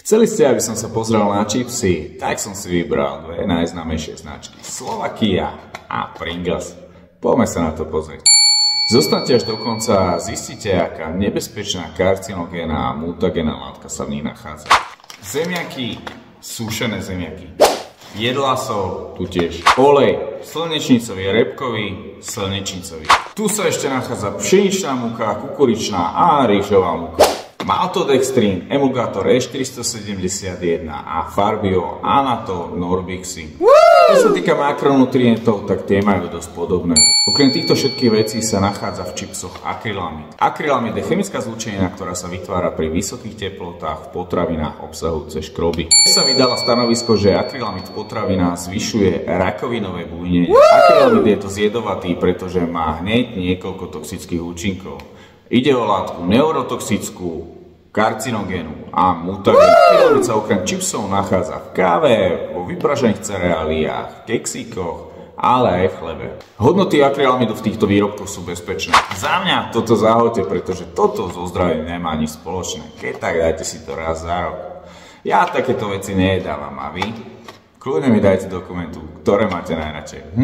Chceli ste, aby som sa pozrel na čipsy, tak som si vybral dve najznámejšie značky. Slovakia a Pringles. Poďme sa na to pozrieť. Zostaňte až do konca a zistíte, aká nebezpečná karcinogénna a mutagénna látka sa v nich nachádza. Zemiaky, sušené zemiaky. Jedlá sol, tu tiež. Olej, slnečnicový, repkový, slnečnicový. Tu sa ešte nachádza pšeničná múka, kukuričná a rýžová múka. Maltodextrín, emulgátor E471 a Farbio, Anatol, Norbixi. Čo sa týka makronutrientov, tak tie majú dosť podobné. Okrem týchto všetkých vecí sa nachádza v čipsoch akrylamid. Akrylamid je chemická zlúčenina, ktorá sa vytvára pri vysokých teplotách v potravinách obsahujúce škroby. Sa vydala stanovisko, že akrylamid v potravinách zvyšuje rakovinové bujnenie. Akrylamid je to zjedovatý, pretože má hneď niekoľko toxických účinkov. Ide o látku neurotoxickú, karcinogénu a mutagénu. Akrylamid sa okrem čipsov nachádza v káve, vo vypražených cereáliách, keksíkoch, ale aj v chlebe. Hodnoty akrylamidu v týchto výrobkoch sú bezpečné. Za mňa toto zahoďte, pretože toto so zdravím nemá nič spoločné. Keď tak, dajte si to raz za rok. Ja takéto veci nejedávam a vy? Kľudne mi dajte do komentu, ktoré máte najradšej.